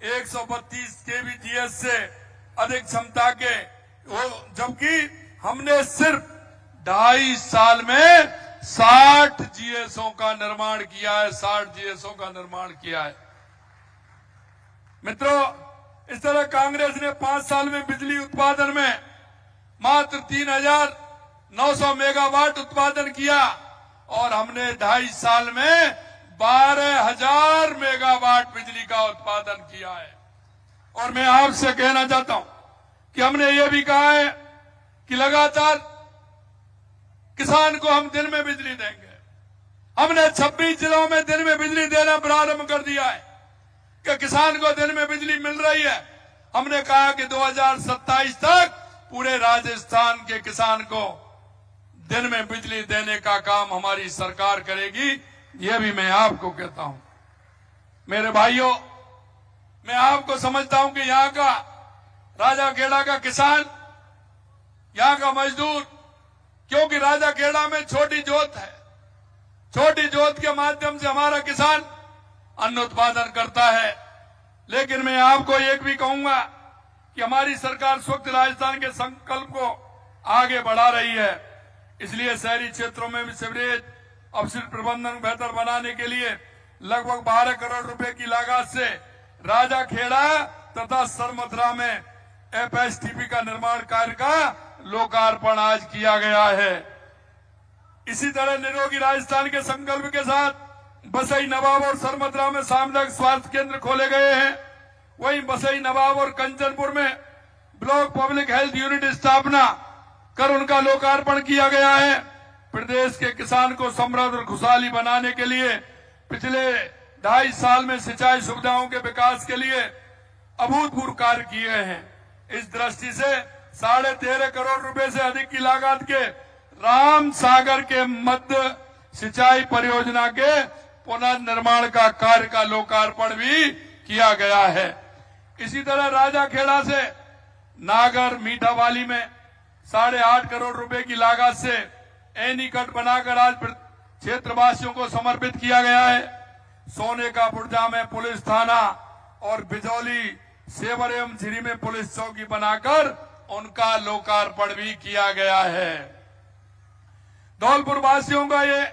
132 kbps से अधिक क्षमता के, जबकि हमने सिर्फ 2.5 साल में 60 जीएसओ का निर्माण किया है, 60 जीएसओ का निर्माण किया है। मित्रों, इस तरह कांग्रेस ने 5 साल में बिजली उत्पादन में मात्र 3,900 मेगावाट उत्पादन किया और हमने 2.5 साल में 12,000 मेगावाट बिजली का उत्पादन किया है। और मैं आपसे कहना चाहता हूं कि हमने ये भी कहा है कि लगातार किसान को हम दिन में बिजली देंगे। हमने 26 जिलों में दिन में बिजली देना प्रारंभ कर दिया है कि किसान को दिन में बिजली मिल रही है। हमने कहा कि 2027 तक पूरे राजस्थान के किसान को दिन में बिजली देने का काम हमारी सरकार करेगी। यह भी मैं आपको कहता हूं। मेरे भाइयों, मैं आपको समझता हूं कि यहां का राजाखेड़ा का किसान, यहां का मजदूर, क्योंकि राजाखेड़ा में छोटी जोत है, छोटी जोत के माध्यम से हमारा किसान अन्न उत्पादन करता है। लेकिन मैं आपको एक भी कहूंगा कि हमारी सरकार स्वच्छ राजस्थान के संकल्प को आगे बढ़ा रही है। इसलिए शहरी क्षेत्रों में भी सीवरेज अपशिष्ट प्रबंधन बेहतर बनाने के लिए लगभग 12 करोड़ रुपए की लागत से राजाखेड़ा तथा सरमथुरा में एफएसटीपी का निर्माण कार्य का लोकार्पण आज किया गया है। इसी तरह निरोगी राजस्थान के संकल्प के साथ बसई, नवाब और सरमथुरा में सामुदायिक स्वास्थ्य केंद्र खोले गए हैं। वहीं बसई, नवाब और कंचनपुर में ब्लॉक पब्लिक हेल्थ यूनिट स्थापना कर उनका लोकार्पण किया गया है। प्रदेश के किसान को समृद्ध और खुशहाली बनाने के लिए पिछले 2.5 साल में सिंचाई सुविधाओं के विकास के लिए अभूतपूर्व कार्य किए हैं। इस दृष्टि से 13.5 करोड़ रुपए से अधिक की लागत के राम सागर के मध्य सिंचाई परियोजना के पुनर्निर्माण का कार्य का लोकार्पण भी किया गया है। इसी तरह राजाखेड़ा से नागर मीठावाली में 8.5 करोड़ रुपए की लागत से एनीकट बनाकर आज क्षेत्रवासियों को समर्पित किया गया है। सोने का बुर्जा में पुलिस थाना और बिजौली, सेवर एवं झिरी में पुलिस चौकी बनाकर उनका लोकार्पण भी किया गया है। धौलपुर वासियों का ये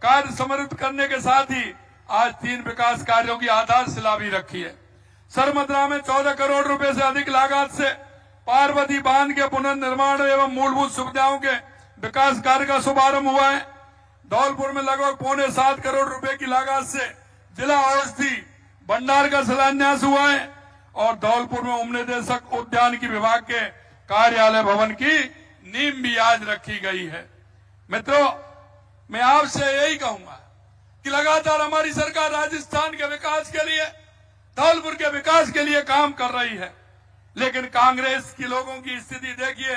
कार्य समर्पित करने के साथ ही आज 3 विकास कार्यों की आधारशिला भी रखी है। सरमथुरा में 14 करोड़ रुपए से अधिक लागत से पार्वती बांध के पुनर्निर्माण एवं मूलभूत सुविधाओं के विकास कार्य का शुभारंभ हुआ है। धौलपुर में लगभग 6.25 करोड़ रुपए की लागत से जिला औषधि भंडार का शिलान्यास हुआ है और धौलपुर में उपनिदेशक उद्यान की विभाग के कार्यालय भवन की नींव भी आज रखी गई है। मित्रों, मैं आपसे यही कहूंगा कि लगातार हमारी सरकार राजस्थान के विकास के लिए, धौलपुर के विकास के लिए काम कर रही है। लेकिन कांग्रेस के लोगों की स्थिति देखिए।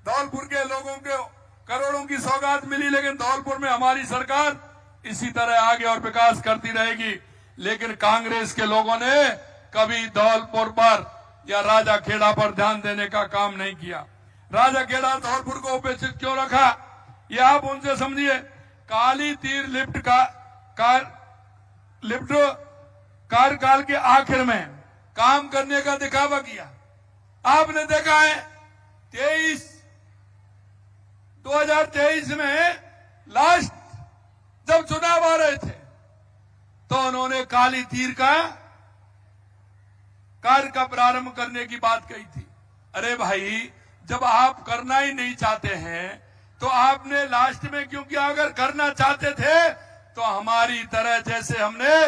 धौलपुर के लोगों को करोड़ों की सौगात मिली, लेकिन धौलपुर में हमारी सरकार इसी तरह आगे और विकास करती रहेगी। लेकिन कांग्रेस के लोगों ने कभी धौलपुर पर या राजाखेड़ा पर ध्यान देने का काम नहीं किया। राजाखेड़ा धौलपुर को उपेक्षित क्यों रखा, ये आप उनसे समझिए। काली तीर लिफ्ट कार्यकाल के आखिर में काम करने का दिखावा किया। आपने देखा है 2023 में लास्ट जब चुनाव आ रहे थे तो उन्होंने काली तीर का कार्य का प्रारंभ करने की बात कही थी। अरे भाई, जब आप करना ही नहीं चाहते हैं तो आपने लास्ट में क्यों किया? अगर करना चाहते थे तो हमारी तरह, जैसे हमने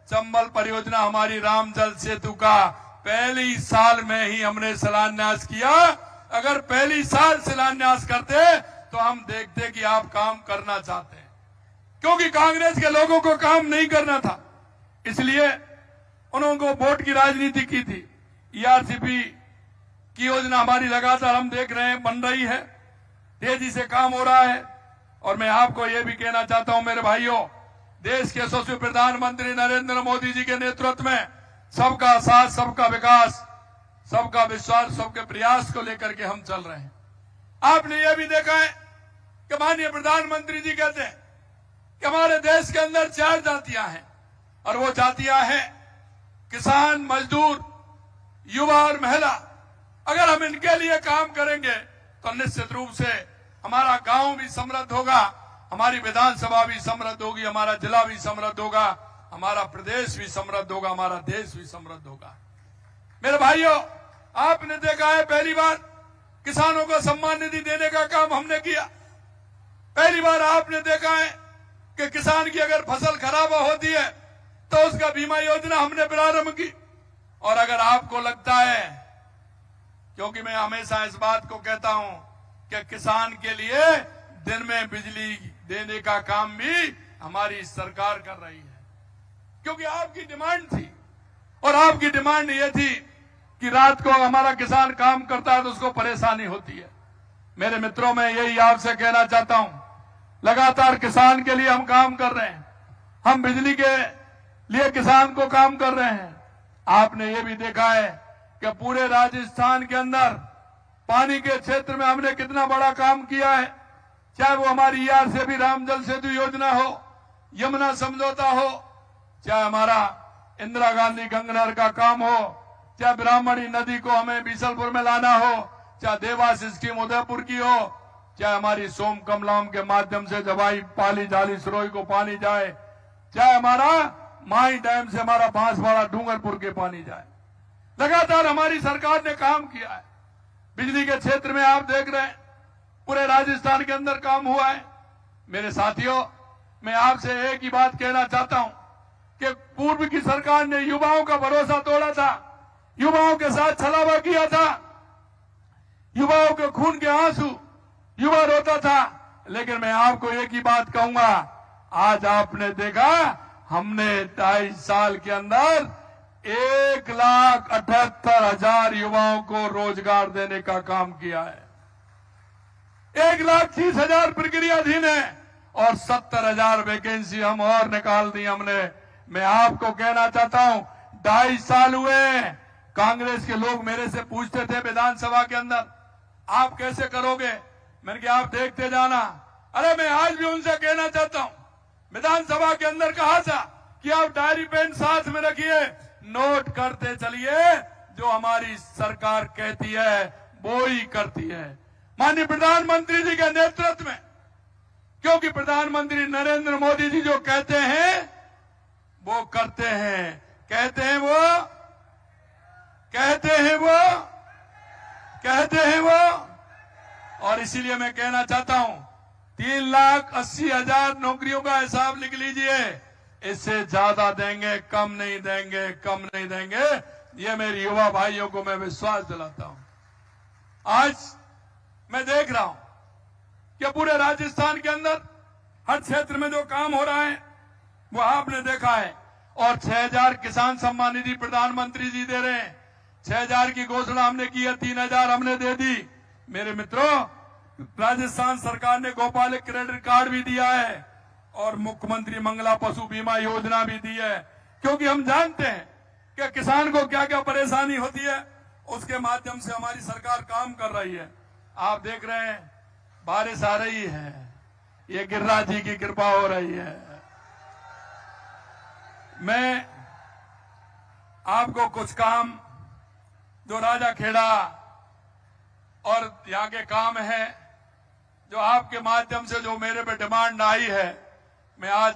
चंबल परियोजना, हमारी राम जल सेतु का पहली साल में ही हमने शिलान्यास किया। अगर पहली साल शिलान्यास करते तो हम देखते कि आप काम करना चाहते हैं, क्योंकि कांग्रेस के लोगों को काम नहीं करना था, इसलिए उन्होंने वोट की राजनीति की थी। ईआरसीपी की योजना हमारी लगातार हम देख रहे हैं बन रही है, तेजी से काम हो रहा है। और मैं आपको यह भी कहना चाहता हूं मेरे भाइयों, देश के यशस्वी प्रधानमंत्री नरेंद्र मोदी जी के नेतृत्व में सबका साथ, सबका विकास, सबका विश्वास, सबके प्रयास को लेकर के हम चल रहे हैं। आपने यह भी देखा है कि माननीय प्रधानमंत्री जी कहते हैं कि हमारे देश के अंदर 4 जातियां हैं और वो जातियां हैं किसान, मजदूर, युवा और महिला, अगर हम इनके लिए काम करेंगे तो निश्चित रूप से हमारा गांव भी समृद्ध होगा, हमारी विधानसभा भी समृद्ध होगी, हमारा जिला भी समृद्ध होगा, हमारा प्रदेश भी समृद्ध होगा, हमारा देश भी समृद्ध होगा। मेरे भाइयों, आपने देखा है पहली बार किसानों को सम्मान निधि देने का काम हमने किया। पहली बार आपने देखा है कि किसान की अगर फसल खराब होती है तो उसका बीमा योजना हमने प्रारंभ की। और अगर आपको लगता है, क्योंकि मैं हमेशा इस बात को कहता हूं कि किसान के लिए दिन में बिजली देने का काम भी हमारी सरकार कर रही है, क्योंकि आपकी डिमांड थी। और आपकी डिमांड ये थी कि रात को हमारा किसान काम करता है तो उसको परेशानी होती है। मेरे मित्रों, मैं यही आपसे कहना चाहता हूं, लगातार किसान के लिए हम काम कर रहे हैं, हम बिजली के लिए किसान को काम कर रहे हैं। आपने ये भी देखा है कि पूरे राजस्थान के अंदर पानी के क्षेत्र में हमने कितना बड़ा काम किया है, चाहे वो हमारी ERCB राम जल सेतु योजना हो, यमुना समझौता हो, चाहे हमारा इंदिरा गांधी गंगनहर का काम हो, चाहे ब्राह्मणी नदी को हमें बीसलपुर में लाना हो, चाहे देवास स्कीम उदयपुर की हो, चाहे हमारी सोम कमलाम के माध्यम से जवाई पाली जाली सरोई को पानी जाए, चाहे हमारा माई डैम से हमारा बांसवाड़ा डूंगरपुर के पानी जाए। लगातार हमारी सरकार ने काम किया है। बिजली के क्षेत्र में आप देख रहे हैं पूरे राजस्थान के अंदर काम हुआ है। मेरे साथियों, मैं आपसे एक ही बात कहना चाहता हूं कि पूर्व की सरकार ने युवाओं का भरोसा तोड़ा था, युवाओं के साथ छलावा किया था, युवाओं के खून के आंसू युवा रोता था। लेकिन मैं आपको एक ही बात कहूंगा, आज आपने देखा हमने 2.5 साल के अंदर 1,78,000 युवाओं को रोजगार देने का काम किया है। 1,30,000 प्रक्रियाधीन है और 70,000 वैकेंसी हम और निकाल दी हमने। मैं आपको कहना चाहता हूं, 2.5 साल हुए, कांग्रेस के लोग मेरे से पूछते थे विधानसभा के अंदर, आप कैसे करोगे? मैंने कहा आप देखते जाना। अरे मैं आज भी उनसे कहना चाहता हूं, विधानसभा के अंदर कहा था कि आप डायरी पेन साथ में रखिए, नोट करते चलिए, जो हमारी सरकार कहती है वो ही करती है। माननीय प्रधानमंत्री जी के नेतृत्व में, क्योंकि प्रधानमंत्री नरेंद्र मोदी जी जो कहते हैं वो करते हैं, कहते हैं वो, कहते हैं वो, कहते हैं वो। और इसीलिए मैं कहना चाहता हूं, 3,80,000 नौकरियों का हिसाब लिख लीजिए, इससे ज्यादा देंगे, कम नहीं देंगे, कम नहीं देंगे। ये मेरे युवा भाइयों को मैं विश्वास दिलाता हूं। आज मैं देख रहा हूं कि पूरे राजस्थान के अंदर हर क्षेत्र में जो काम हो रहा है वो आपने देखा है। और 6,000 किसान सम्मान निधि प्रधानमंत्री जी दे रहे हैं। 6,000 की घोषणा हमने की है, 3,000 हमने दे दी। मेरे मित्रों, राजस्थान सरकार ने गोपालक क्रेडिट कार्ड भी दिया है और मुख्यमंत्री मंगला पशु बीमा योजना भी दी है, क्योंकि हम जानते हैं कि किसान को क्या क्या परेशानी होती है, उसके माध्यम से हमारी सरकार काम कर रही है। आप देख रहे हैं बारिश आ रही है, ये गिरिराज जी की कृपा हो रही है। मैं आपको कुछ काम जो राजा खेड़ा और यहाँ के काम है, जो आपके माध्यम से जो मेरे पे डिमांड आई है, मैं आज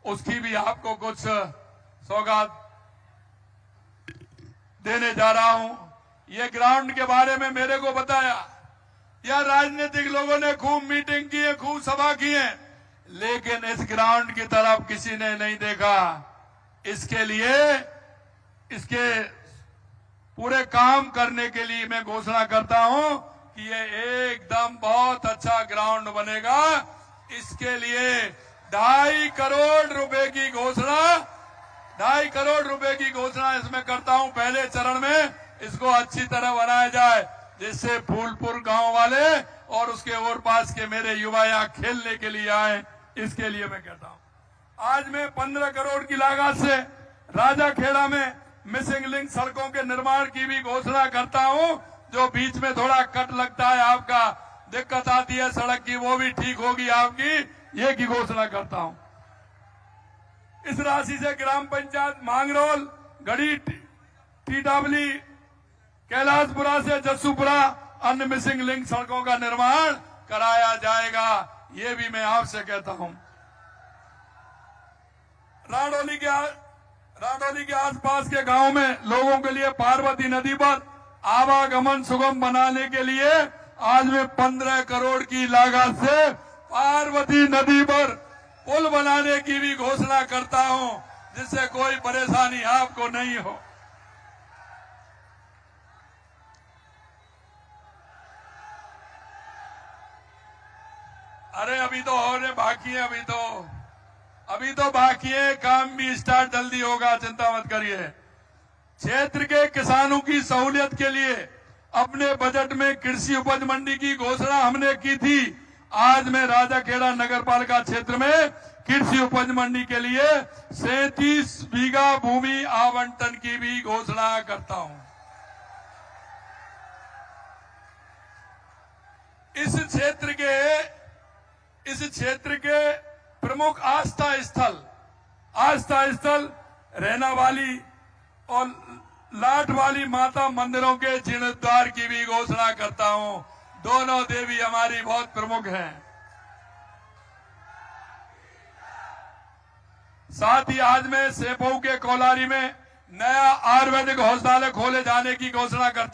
उसकी भी आपको कुछ सौगात देने जा रहा हूं। ये ग्राउंड के बारे में मेरे को बताया, या राजनीतिक लोगों ने खूब मीटिंग की है, खूब सभा की है, लेकिन इस ग्राउंड की तरफ किसी ने नहीं देखा। इसके लिए, इसके पूरे काम करने के लिए मैं घोषणा करता हूं कि ये एकदम बहुत अच्छा ग्राउंड बनेगा। इसके लिए 2.5 करोड़ रुपए की घोषणा, 2.5 करोड़ रुपए की घोषणा इसमें करता हूं। पहले चरण में इसको अच्छी तरह बनाया जाए, जिससे फूलपुर गांव वाले और उसके और पास के मेरे युवा यहाँ खेलने के लिए आए। इसके लिए मैं कहता हूं, आज मैं 15 करोड़ की लागत से राजाखेड़ा में मिसिंग लिंक सड़कों के निर्माण की भी घोषणा करता हूं। जो बीच में थोड़ा कट लगता है, आपका दिक्कत आती है सड़क की, वो भी ठीक होगी आपकी, ये की घोषणा करता हूं। इस राशि से ग्राम पंचायत मांगरोल, गढ़ी टीडावली कैलाशपुरा से जस्सूपुरा अन्य मिसिंग लिंक सड़कों का निर्माण कराया जाएगा। ये भी मैं आपसे कहता हूं। राडौली के आसपास के गांव में लोगों के लिए पार्वती नदी पर आवागमन सुगम बनाने के लिए आज मैं 15 करोड़ की लागत से पार्वती नदी पर पुल बनाने की भी घोषणा करता हूं, जिससे कोई परेशानी आपको नहीं हो। अरे अभी तो होने बाकी है, अभी तो बाकी है, काम भी स्टार्ट जल्दी होगा, चिंता मत करिए। क्षेत्र के किसानों की सहूलियत के लिए अपने बजट में कृषि उपज मंडी की घोषणा हमने की थी। आज मैं राजाखेड़ा नगरपालिका क्षेत्र में कृषि उपज मंडी के लिए 37 बीघा भूमि आवंटन की भी घोषणा करता हूं। इस क्षेत्र के प्रमुख आस्था स्थल रहना वाली और लाट वाली माता मंदिरों के जीर्णोद्धार की भी घोषणा करता हूं। दोनों देवी हमारी बहुत प्रमुख हैं। साथ ही आज मैं सेपऊ के कोलारी में नया आयुर्वेदिक औषधालय खोले जाने की घोषणा करता हूं।